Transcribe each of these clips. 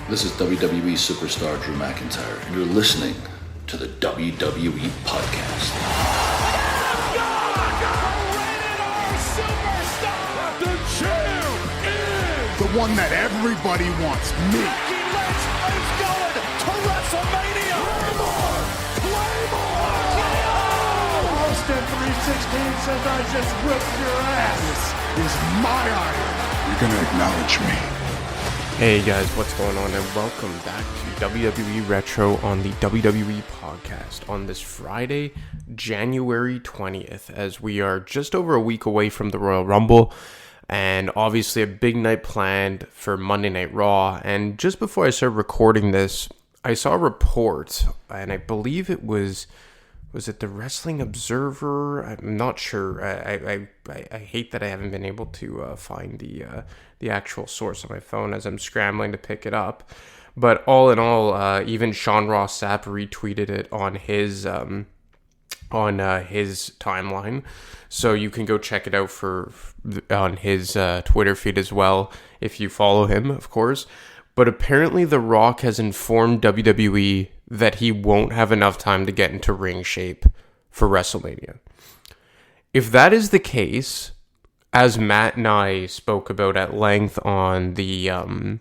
This is WWE superstar Drew McIntyre, and you're listening to the WWE Podcast. The champ is the one that everybody wants, me. It's going to WrestleMania. Claymore! Austin 316 says I just whipped your ass. This is my iron. You're gonna acknowledge me. Hey guys, what's going on, and welcome back to WWE Retro on the WWE Podcast on this Friday, January 20th, as we are just over a week away from the Royal Rumble, and obviously a big night planned for Monday Night Raw. And just before I started recording this, I saw a report, and I believe it was it the Wrestling Observer? I'm not sure. I hate that I haven't been able to find the actual source on my phone as I'm scrambling to pick it up. But all in all, even Sean Ross Sapp retweeted it on his timeline, so you can go check it out on his Twitter feed as well if you follow him, of course. But apparently The Rock has informed WWE that he won't have enough time to get into ring shape for WrestleMania. If that is the case, as Matt and I spoke about at length on the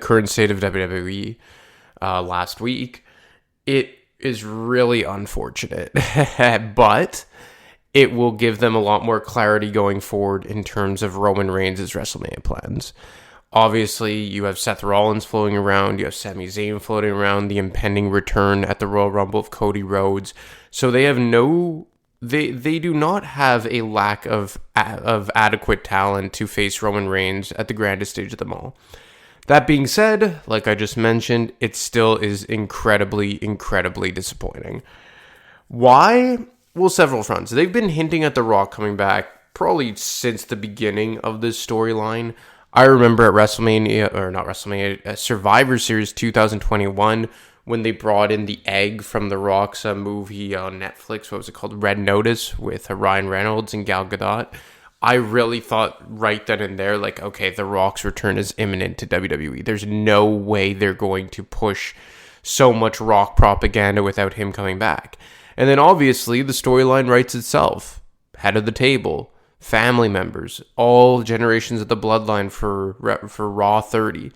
current state of WWE last week, it is really unfortunate. But it will give them a lot more clarity going forward in terms of Roman Reigns' WrestleMania plans. Obviously, you have Seth Rollins floating around, you have Sami Zayn floating around, the impending return at the Royal Rumble of Cody Rhodes. So they have they do not have a lack of adequate talent to face Roman Reigns at the grandest stage of them all. That being said, like I just mentioned, it still is incredibly, incredibly disappointing. Why? Well, several fronts. They've been hinting at The Rock coming back probably since the beginning of this storyline. I remember at Survivor Series 2021, when they brought in the egg from The Rock's movie on Netflix. What was it called? Red Notice, with Ryan Reynolds and Gal Gadot. I really thought right then and there, like, okay, The Rock's return is imminent to WWE. There's no way they're going to push so much Rock propaganda without him coming back. And then obviously the storyline writes itself. Head of the table, family members, all generations of the bloodline for Raw 30.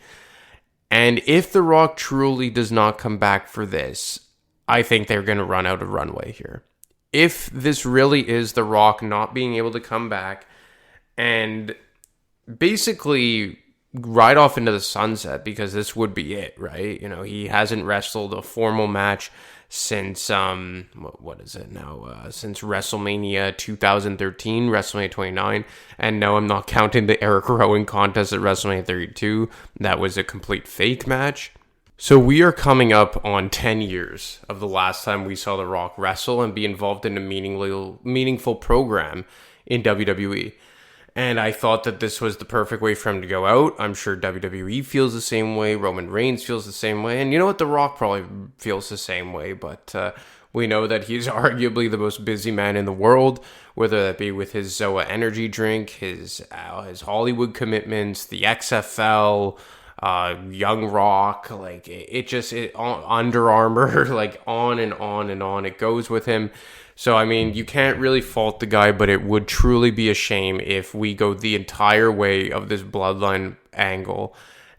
And if The Rock truly does not come back for this, I think they're going to run out of runway here. If this really is The Rock not being able to come back and basically ride off into the sunset, because this would be it, right? You know, he hasn't wrestled a formal match since what is it now? Since WrestleMania 2013, WrestleMania 29, and no, I'm not counting the Eric Rowan contest at WrestleMania 32. That was a complete fake match. So we are coming up on 10 years of the last time we saw The Rock wrestle and be involved in a meaningful program in WWE. And I thought that this was the perfect way for him to go out. I'm sure WWE feels the same way. Roman Reigns feels the same way. And you know what? The Rock probably feels the same way. But we know that he's arguably the most busy man in the world, whether that be with his Zoa energy drink, his Hollywood commitments, the XFL, Young Rock, like Under Armour, like on and on and on. It goes with him. So, I mean, you can't really fault the guy, but it would truly be a shame if we go the entire way of this bloodline angle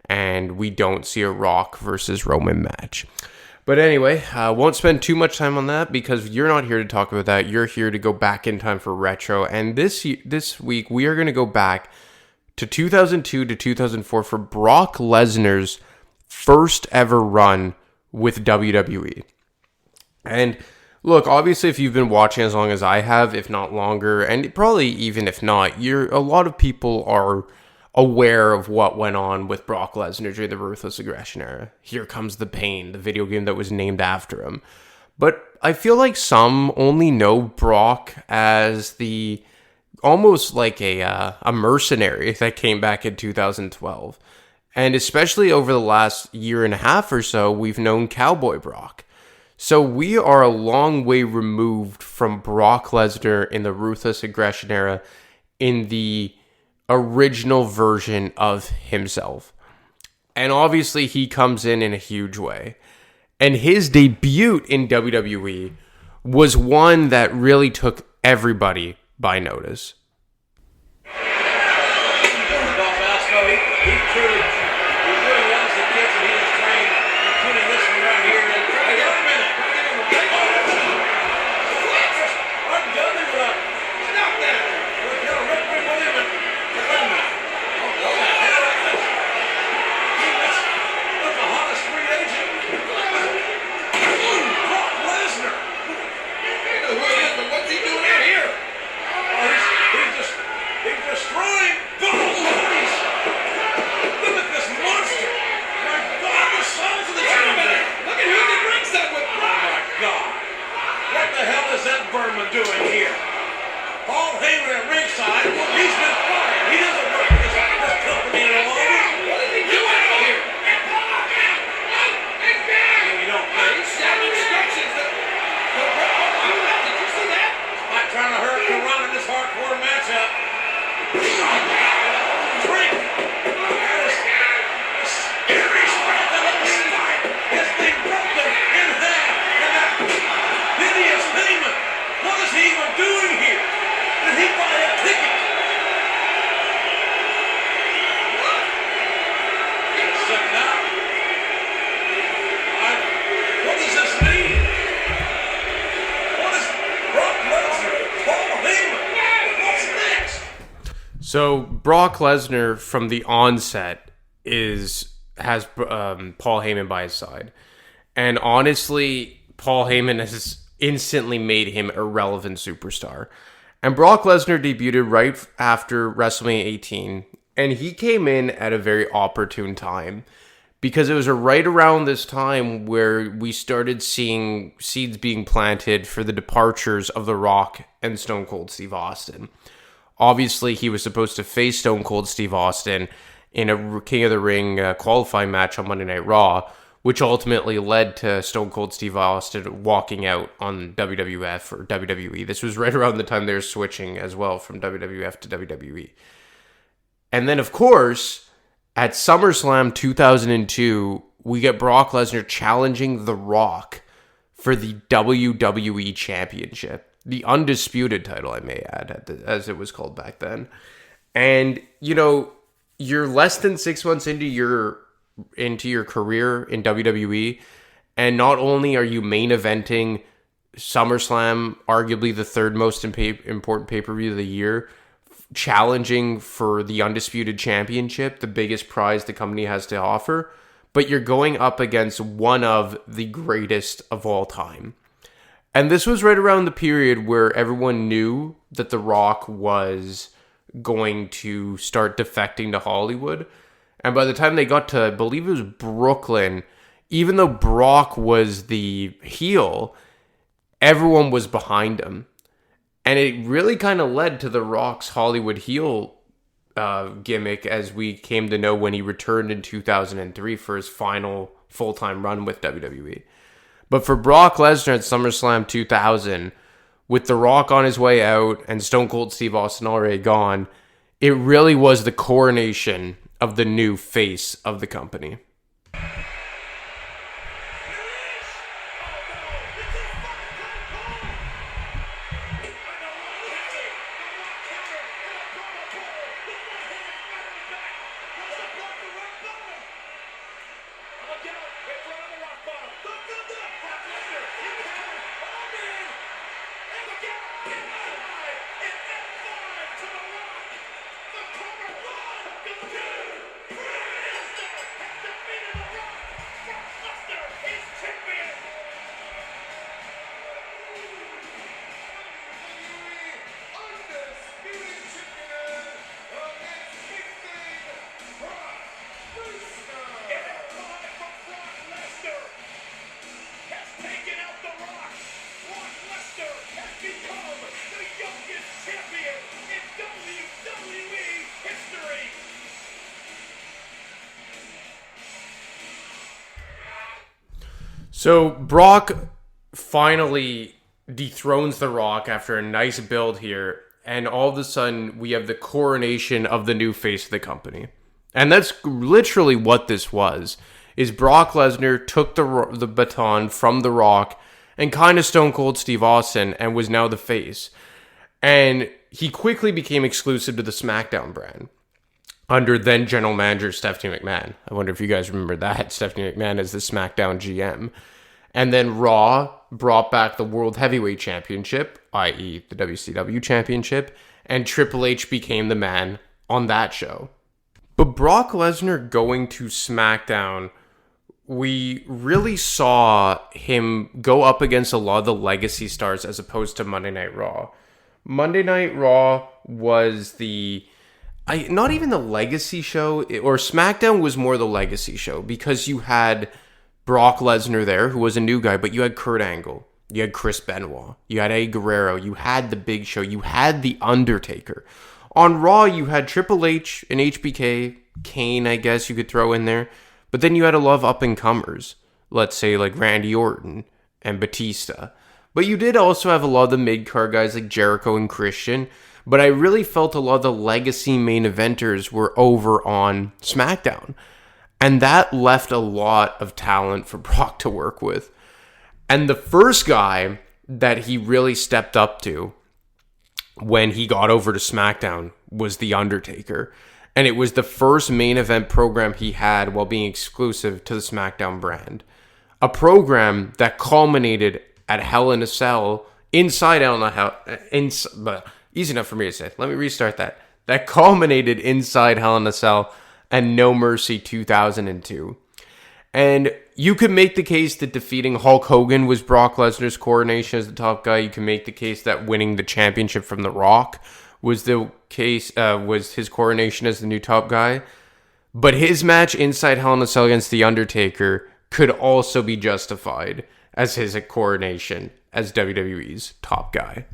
and we don't see a Rock versus Roman match. But anyway, I won't spend too much time on that because you're not here to talk about that. You're here to go back in time for Retro. And this week, we are going to go back to 2002 to 2004 for Brock Lesnar's first ever run with WWE. And look, obviously, if you've been watching as long as I have, if not longer, and probably even if not, a lot of people are aware of what went on with Brock Lesnar during the Ruthless Aggression era. Here Comes the Pain, the video game that was named after him. But I feel like some only know Brock as the almost like a mercenary that came back in 2012. And especially over the last year and a half or so, we've known Cowboy Brock. So we are a long way removed from Brock Lesnar in the Ruthless Aggression era in the original version of himself. And obviously he comes in a huge way. And his debut in WWE was one that really took everybody by notice. Doing here? Paul Heyman at ringside, he's been fired. He doesn't work for this company any longer. What is he doing out here? You don't think? Instructions. Did you see that? I'm trying to hurt the run in this hardcore matchup. Drink. Scary strength of the spine has been broken in half. And that hideous Heyman. What is he even doing here? Did he buy a ticket? What? He's sitting out. What does this mean? What is Brock Lesnar? Paul Heyman? What's next? So Brock Lesnar from the onset has Paul Heyman by his side. And honestly, Paul Heyman has instantly made him a relevant superstar. And Brock Lesnar debuted right after WrestleMania 18, and he came in at a very opportune time because it was right around this time where we started seeing seeds being planted for the departures of The Rock and Stone Cold Steve Austin. Obviously, he was supposed to face Stone Cold Steve Austin in a King of the Ring qualifying match on Monday Night Raw, which ultimately led to Stone Cold Steve Austin walking out on WWF or WWE. This was right around the time they were switching as well from WWF to WWE. And then, of course, at SummerSlam 2002, we get Brock Lesnar challenging The Rock for the WWE Championship. The undisputed title, I may add, as it was called back then. And, you know, you're less than 6 months into your career in WWE, and not only are you main eventing SummerSlam, arguably the third most important pay-per-view of the year, challenging for the Undisputed Championship, the biggest prize the company has to offer, but you're going up against one of the greatest of all time. And this was right around the period where everyone knew that The Rock was going to start defecting to Hollywood. And by the time they got to, I believe it was Brooklyn, even though Brock was the heel, everyone was behind him. And it really kind of led to The Rock's Hollywood heel gimmick, as we came to know when he returned in 2003 for his final full-time run with WWE. But for Brock Lesnar at SummerSlam 2000, with The Rock on his way out and Stone Cold Steve Austin already gone, it really was the coronation of the new face of the company. So Brock finally dethrones The Rock after a nice build here, and all of a sudden we have the coronation of the new face of the company. And that's literally what this was. Is Brock Lesnar took the baton from The Rock and kind of Stone Cold Steve Austin and was now the face. And he quickly became exclusive to the SmackDown brand under then General Manager Stephanie McMahon. I wonder if you guys remember that. Stephanie McMahon as the SmackDown GM. And then Raw brought back the World Heavyweight Championship, i.e. the WCW Championship, and Triple H became the man on that show. But Brock Lesnar going to SmackDown, we really saw him go up against a lot of the legacy stars as opposed to Monday Night Raw. Monday Night Raw was not even the legacy show, or SmackDown was more the legacy show because you had Brock Lesnar there, who was a new guy, but you had Kurt Angle, you had Chris Benoit, you had Eddie Guerrero, you had The Big Show, you had The Undertaker. On Raw, you had Triple H and HBK, Kane, I guess you could throw in there, but then you had a lot of up-and-comers, let's say like Randy Orton and Batista. But you did also have a lot of the mid-card guys like Jericho and Christian, but I really felt a lot of the legacy main eventers were over on SmackDown. And that left a lot of talent for Brock to work with. And the first guy that he really stepped up to when he got over to SmackDown was The Undertaker. And it was the first main event program he had while being exclusive to the SmackDown brand. A program that culminated at Hell in a Cell, inside Hell in a Cell, easy enough for me to say. Let me restart that. That culminated inside Hell in a Cell and No Mercy 2002. And you could make the case that defeating Hulk Hogan was Brock Lesnar's coronation as the top guy. You can make the case that winning the championship from The Rock was was his coronation as the new top guy. But his match inside Hell in a Cell against The Undertaker could also be justified as his coronation as WWE's top guy.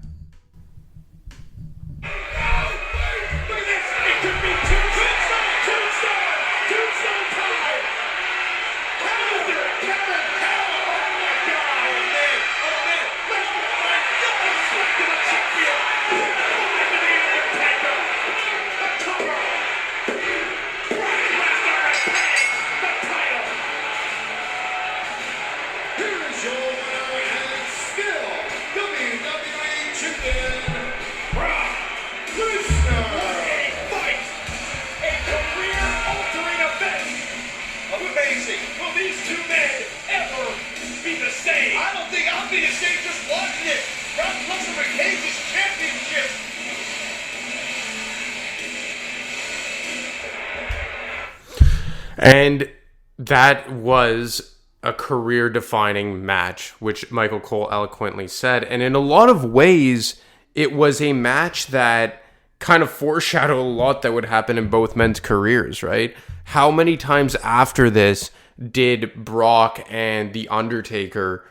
And that was a career-defining match, which Michael Cole eloquently said. And in a lot of ways, it was a match that kind of foreshadowed a lot that would happen in both men's careers, right? How many times after this did Brock and The Undertaker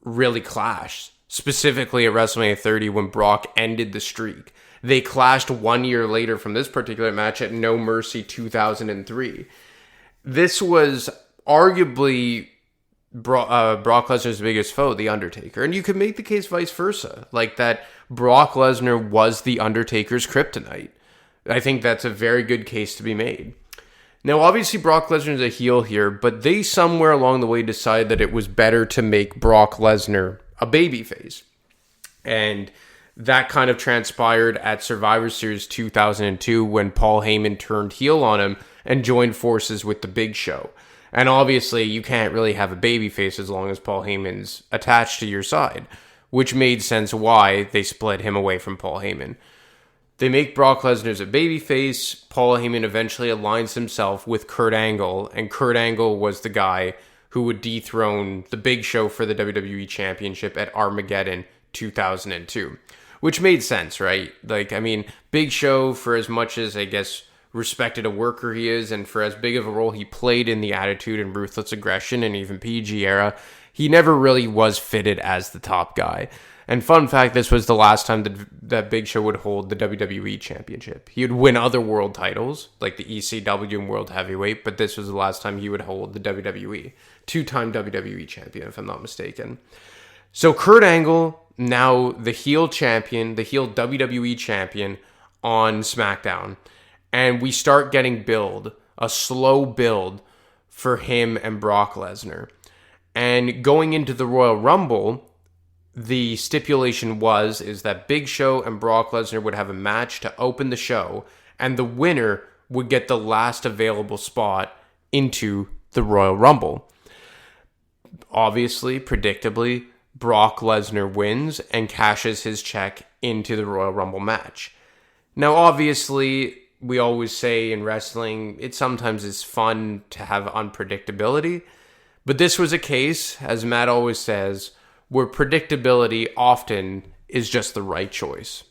really clash? Specifically at WrestleMania 30 when Brock ended the streak. They clashed 1 year later from this particular match at No Mercy 2003. This was arguably Brock Lesnar's biggest foe, The Undertaker. And you could make the case vice versa. Like that Brock Lesnar was The Undertaker's kryptonite. I think that's a very good case to be made. Now, obviously, Brock Lesnar is a heel here, but they somewhere along the way decided that it was better to make Brock Lesnar a babyface. And that kind of transpired at Survivor Series 2002 when Paul Heyman turned heel on him and joined forces with The Big Show. And obviously, you can't really have a babyface as long as Paul Heyman's attached to your side, which made sense why they split him away from Paul Heyman. They make Brock Lesnar as a babyface. Paul Heyman eventually aligns himself with Kurt Angle, and Kurt Angle was the guy who would dethrone The Big Show for the WWE Championship at Armageddon 2002, which made sense, right? Like, I mean, Big Show, for as much as, I guess, respected a worker he is, and for as big of a role he played in the Attitude and Ruthless Aggression and even PG era, he never really was fitted as the top guy. And fun fact, this was the last time that Big Show would hold the WWE Championship. He would win other world titles, like the ECW and World Heavyweight, but this was the last time he would hold the WWE. Two-time WWE Champion, if I'm not mistaken. So Kurt Angle, now the heel champion, the heel WWE Champion on SmackDown. And we start getting build a slow build for him and Brock Lesnar. And going into the Royal Rumble, the stipulation is that Big Show and Brock Lesnar would have a match to open the show, and the winner would get the last available spot into the Royal Rumble. Obviously, predictably, Brock Lesnar wins and cashes his check into the Royal Rumble match. Now, obviously, we always say in wrestling, it sometimes is fun to have unpredictability, but this was a case, as Matt always says, where predictability often is just the right choice.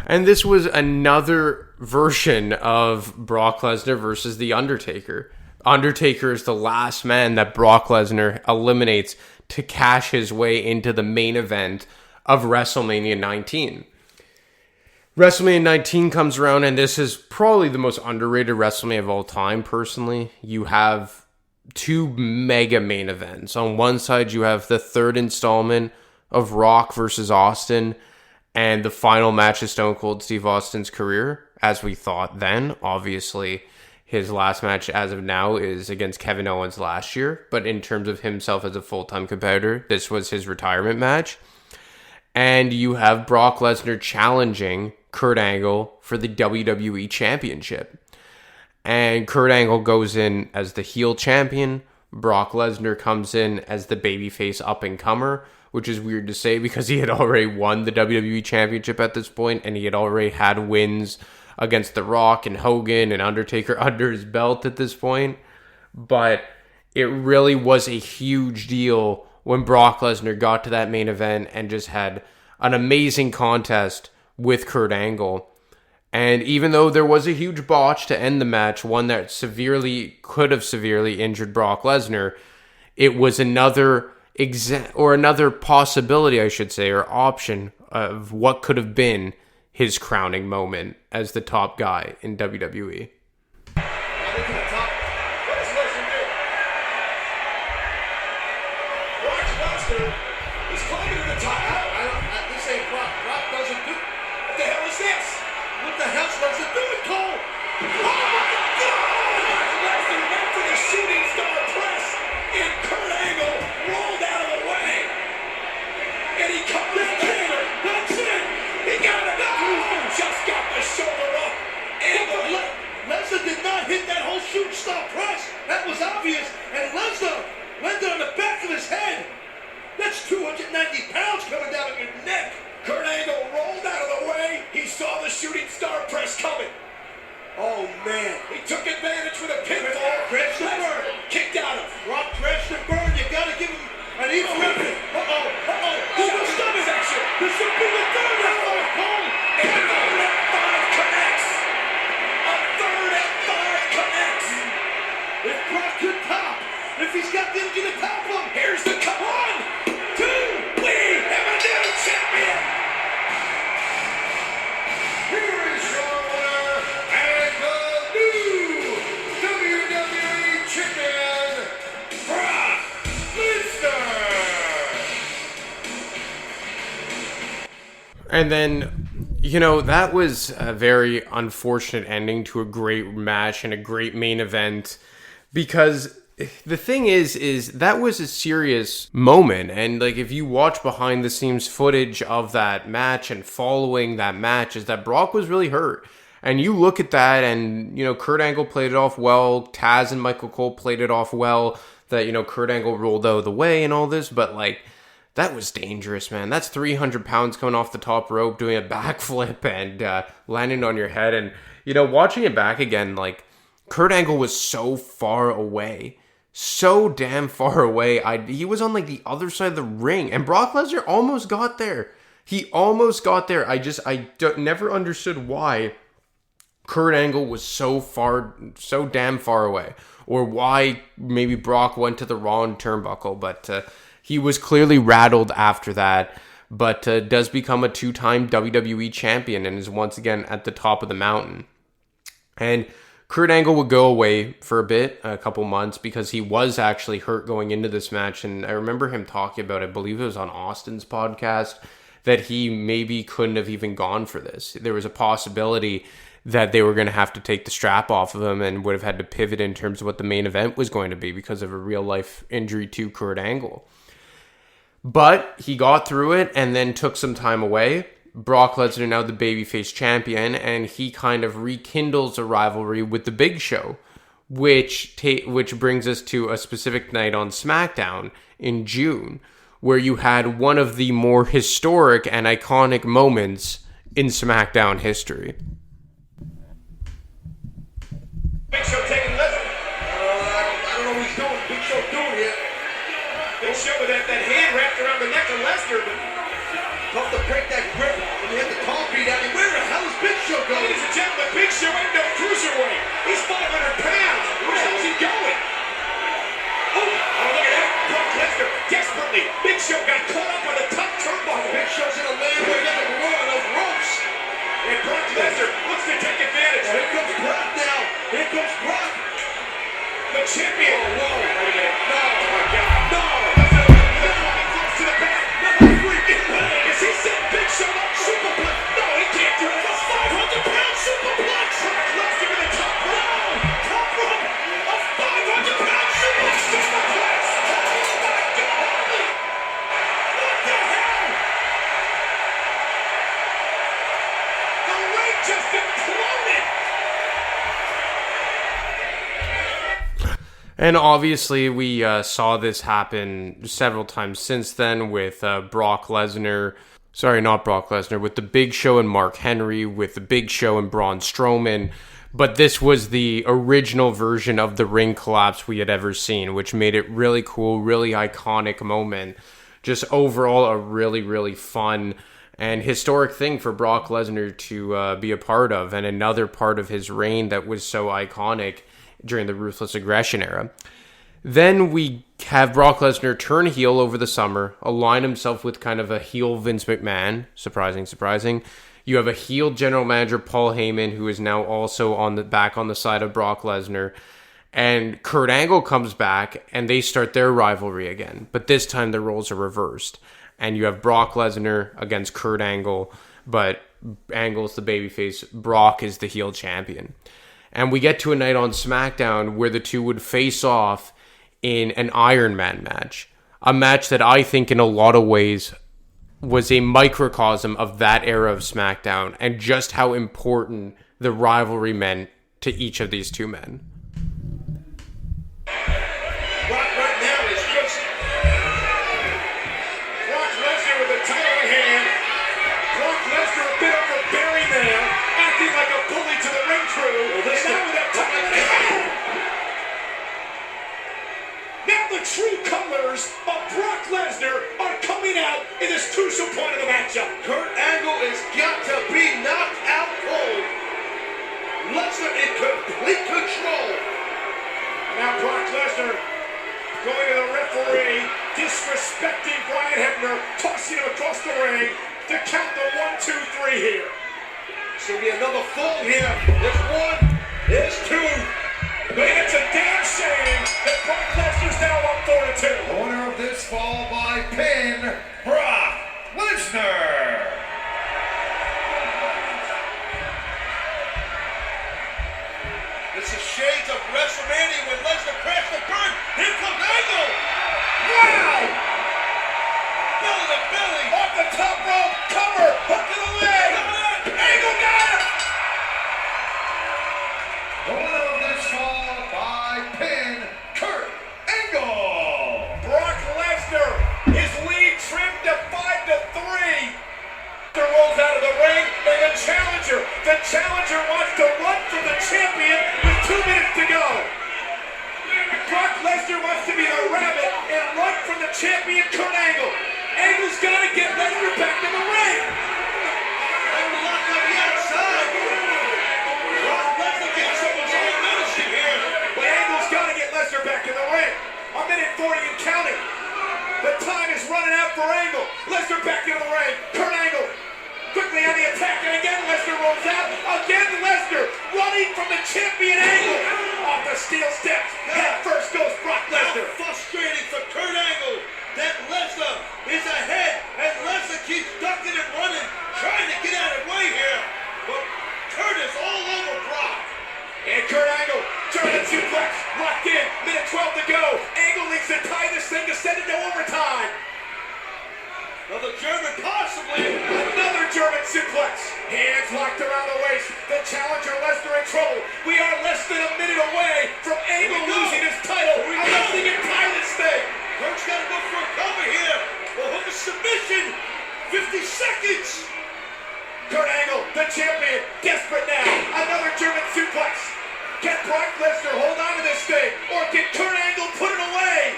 And this was another version of Brock Lesnar versus The Undertaker. Undertaker is the last man that Brock Lesnar eliminates to cash his way into the main event of WrestleMania 19. WrestleMania 19 comes around, and this is probably the most underrated WrestleMania of all time, personally. You have two mega main events. On one side, you have the third installment of Rock versus Austin, and the final match of Stone Cold Steve Austin's career, as we thought then. Obviously, his last match as of now is against Kevin Owens last year, but in terms of himself as a full-time competitor, this was his retirement match. And you have Brock Lesnar challenging Kurt Angle for the WWE Championship. And Kurt Angle goes in as the heel champion. Brock Lesnar comes in as the babyface up-and-comer, which is weird to say because he had already won the WWE Championship at this point, and he had already had wins against The Rock and Hogan and Undertaker under his belt at this point. But it really was a huge deal when Brock Lesnar got to that main event and just had an amazing contest with Kurt Angle. And even though there was a huge botch to end the match, one that could have severely injured Brock Lesnar, it was another another possibility, I should say, or option of what could have been his crowning moment as the top guy in WWE. Stop press. That was obvious. And Lesnar landed on the back of his head. That's 290 pounds coming down on your neck. Kurt Angle rolled out of the way. He saw the shooting star press coming. Oh, man. He took advantage with a pinfall. Crash and burn. Kicked out of. Rock, crash and burn. You got to give him an equal weapon. Who's the stomach section? This should be the third F5 pole. And the third F5 connects. A third F5 connects. If Brock could pop, if he's got the energy to pop him, here's the cut. 1, 2, we have a new champion. Here is your winner and the new WWE champion, Brock Lesnar. And then, that was a very unfortunate ending to a great match and a great main event. Because the thing is that was a serious moment. And if you watch behind the scenes footage of that match and following that match, is that Brock was really hurt. And you look at that and, Kurt Angle played it off well. Taz and Michael Cole played it off well. That, Kurt Angle rolled out of the way and all this. But, that was dangerous, man. That's 300 pounds coming off the top rope, doing a backflip and landing on your head. And, watching it back again, Kurt Angle was so far away. So damn far away. He was on, the other side of the ring. And Brock Lesnar almost got there. He almost got there. I never understood why Kurt Angle was so damn far away, or why maybe Brock went to the wrong turnbuckle, but he was clearly rattled after that, but does become a 2-time WWE champion and is once again at the top of the mountain. And Kurt Angle would go away for a couple months, because he was actually hurt going into this match, and I remember him talking about, I believe it was on Austin's podcast, that he maybe couldn't have even gone for this. There was a possibility that they were going to have to take the strap off of him and would have had to pivot in terms of what the main event was going to be because of a real-life injury to Kurt Angle. But he got through it and then took some time away. Brock Lesnar, now the babyface champion, and he kind of rekindles a rivalry with the Big Show, which brings us to a specific night on SmackDown in June, where you had one of the more historic and iconic moments in SmackDown history. Big Show taking Lesnar. I don't know what he's doing. Big Show doing here. Big Show with that hand wrapped around the neck of Lesnar, but tough to break that grip when you hit the tall beat out. Where the hell is Big Show going? Ladies and gentlemen, Big Show ain't no cruiserweight. He's 500 pounds. Where the hell is he going? Oh, look at that. Brock Lesnar desperately. Big Show got caught up on the top turnbuckle. Big Show's in a land where he doesn't roll on those ropes. And Brock Lesnar looks to take advantage. Oh, here comes Brock now. Here comes Brock. The champion. Oh, whoa. Wait a minute. No. Oh, my God. No. Lesnar close to the back. No, freaking leg. Is he setting Big Show up? Superplex. No, he can't do it. That's 500-pound superplex. Brock Lesnar in the top rope. Top rope. A 500-pound superplex. Oh, my God. What the hell? The ring just imploded. And obviously, we saw this happen several times since then with Brock Lesnar. Sorry, not Brock Lesnar. With the Big Show and Mark Henry, with the Big Show and Braun Strowman. But this was the original version of the ring collapse we had ever seen, which made it really cool, really iconic moment. Just overall, a really, really fun and historic thing for Brock Lesnar to be a part of. And another part of his reign that was so iconic during the Ruthless Aggression era. Then we have Brock Lesnar turn heel over the summer, align himself with kind of a heel Vince McMahon. Surprising. You have a heel general manager Paul Heyman, who is now also back on the side of Brock Lesnar. And Kurt Angle comes back, and they start their rivalry again. But this time the roles are reversed. And you have Brock Lesnar against Kurt Angle, but Angle's the babyface, Brock is the heel champion. And we get to a night on SmackDown where the two would face off in an Iron Man match. A match that I think in a lot of ways was a microcosm of that era of SmackDown and just how important the rivalry meant to each of these two men. Brock right now is just Brock Lesnar with the title in hand. Brock Lesnar a bit overbearing there, acting like a bully to the ring crew. And now with that title in hand. Now the true colors of Brock Lesnar are coming out in this crucial point of the matchup. Kurt Angle has got to be knocked out cold. Lesnar in complete control. Now Brock Lesnar going to the referee, disrespecting Brian Hebner, tossing him across the ring to count the 1, 2, 3 here. So we have another fall here. There's one, there's two. But it's a damn shame that Brock Lesnar's now up 4-2. Owner of this fall by pin, Brock Lesnar. This is shades of WrestleMania when Lesnar crashed the burn. Here comes Angle. Wow! Belly to belly. Off the top rope. Cover. Hook to the leg. Angle got him. the ring, and the challenger wants to run from the champion with 2 minutes to go. Brock Lesnar wants to be the rabbit and run from the champion, Kurt Angle. Angle's got to get Lesnar back in the ring. Angle locked on the outside. Brock Lesnar gets some of his own medicine here, but Angle's got to get Lesnar back in the ring. A minute 40 and counting. The time is running out for Angle. Lesnar back in the ring. Kurt Angle quickly on the attack, and again Lesnar rolls out. Again Lesnar running from the champion Angle. Off the steel steps. Head first goes Brock Lesnar. Frustrating for Kurt Angle that Lesnar is ahead, and Lesnar keeps ducking and running, trying to get out of the way here. But Kurt is all over Brock. And Kurt Angle, German suplex, locked in, minute 12 to go. Angle needs to tie this thing to send it to overtime. Another German, possibly. Another German suplex. Hands locked around the waist. The challenger Lesnar in trouble. We are less than a minute away from Angle losing his title. Unless he can tie this thing. Kurt's got to go for a cover here. We'll hook a submission. 50 seconds. Kurt Angle, the champion, desperate now. Another German suplex. Can Brock Lesnar hold on to this thing, or can Kurt Angle put it away?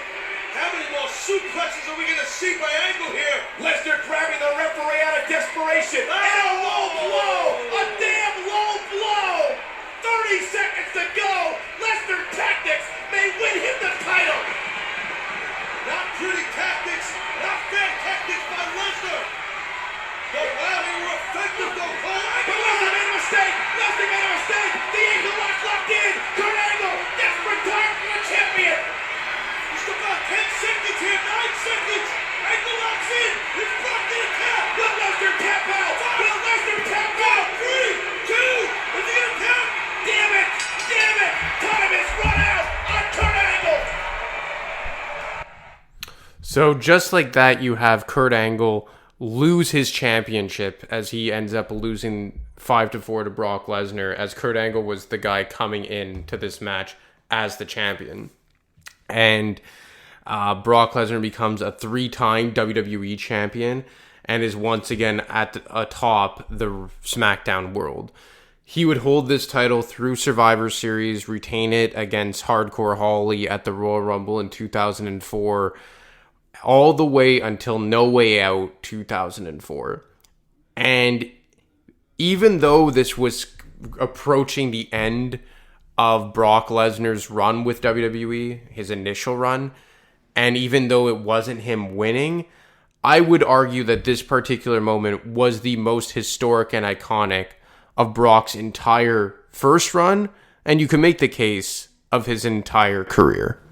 How many more suplexes are we going to see by Angle here? Lesnar grabbing the referee out of desperation. And a low blow! A damn low blow! 30 seconds to go! Lesnar tactics may win him the title! Not pretty tactics, not fair tactics by Lesnar! But wow, they were effective though, Cole! But Lesnar made a mistake! Lesnar made a mistake! The Angle locked in! Kurt Angle, desperate time for the champion! Just about 10 seconds here, 9 seconds! Angle locks in! It's Brock in a tap! Will Lesnar tap out? Will Lesnar tap out? 3, 2, is he gonna tap? Damn it! Damn it! Time is run out on Kurt Angle! So just like that, you have Kurt Angle lose his championship as he ends up losing 5-4 to Brock Lesnar, as Kurt Angle was the guy coming in to this match as the champion. And Brock Lesnar becomes a 3-time WWE champion and is once again atop the SmackDown world. He would hold this title through Survivor Series, retain it against Hardcore Holly at the Royal Rumble in 2004, all the way until No Way Out 2004. And even though this was approaching the end of Brock Lesnar's run with WWE, his initial run, and even though it wasn't him winning, I would argue that this particular moment was the most historic and iconic of Brock's entire first run, and you can make the case of his entire career.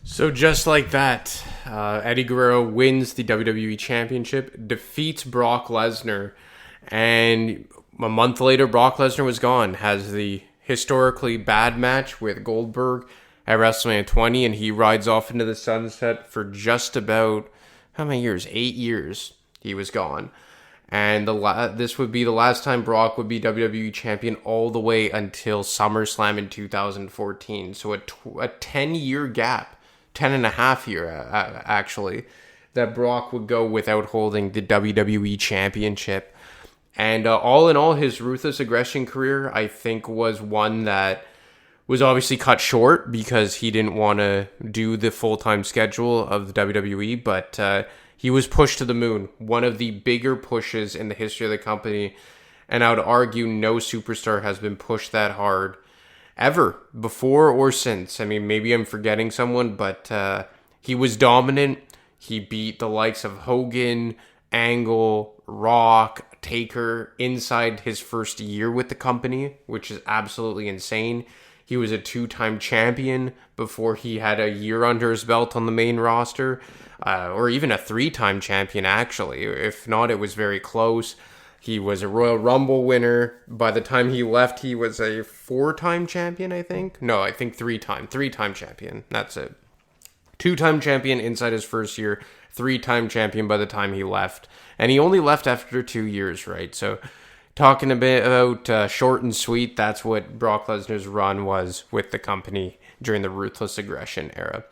So just like that, Eddie Guerrero wins the WWE Championship, defeats Brock Lesnar, and a month later, Brock Lesnar was gone. Has the historically bad match with Goldberg at WrestleMania 20, and he rides off into the sunset for just about, how many years? 8 years he was gone. And this would be the last time Brock would be WWE Champion all the way until SummerSlam in 2014. So a 10-year gap, 10.5 year actually, that Brock would go without holding the WWE Championship. And all in all, his ruthless aggression career, I think, was one that was obviously cut short because he didn't want to do the full-time schedule of the WWE, but he was pushed to the moon. One of the bigger pushes in the history of the company, and I would argue no superstar has been pushed that hard ever, before or since. I mean, maybe I'm forgetting someone, but he was dominant. He beat the likes of Hogan, Angle, Rock, Taker inside his first year with the company, which is absolutely insane. He was a 2-time champion before he had a year under his belt on the main roster, or even a 3-time champion, actually. If not, it was very close. He was a Royal Rumble winner. By the time he left, he was a 4-time champion, I think. No, I think 3-time champion. That's it. 2-time champion inside his first year, 3-time champion by the time he left. And he only left after 2 years, right? So talking a bit about short and sweet, that's what Brock Lesnar's run was with the company during the Ruthless Aggression era.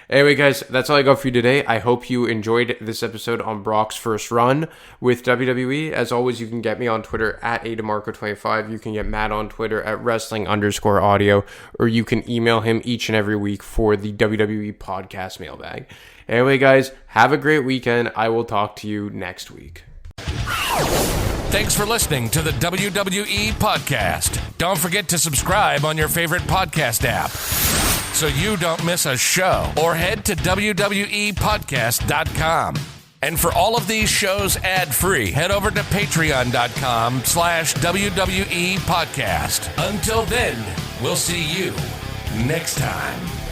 Anyway, guys, that's all I got for you today. I hope you enjoyed this episode on Brock's first run with WWE. As always, you can get me on Twitter at ADemarco25. You can get Matt on Twitter at wrestling_audio, or you can email him each and every week for the WWE podcast mailbag. Anyway, guys, have a great weekend. I will talk to you next week. Thanks for listening to the WWE Podcast. Don't forget to subscribe on your favorite podcast app so you don't miss a show, or head to WWEpodcast.com. And for all of these shows ad-free, head over to patreon.com/WWE Podcast. Until then, we'll see you next time.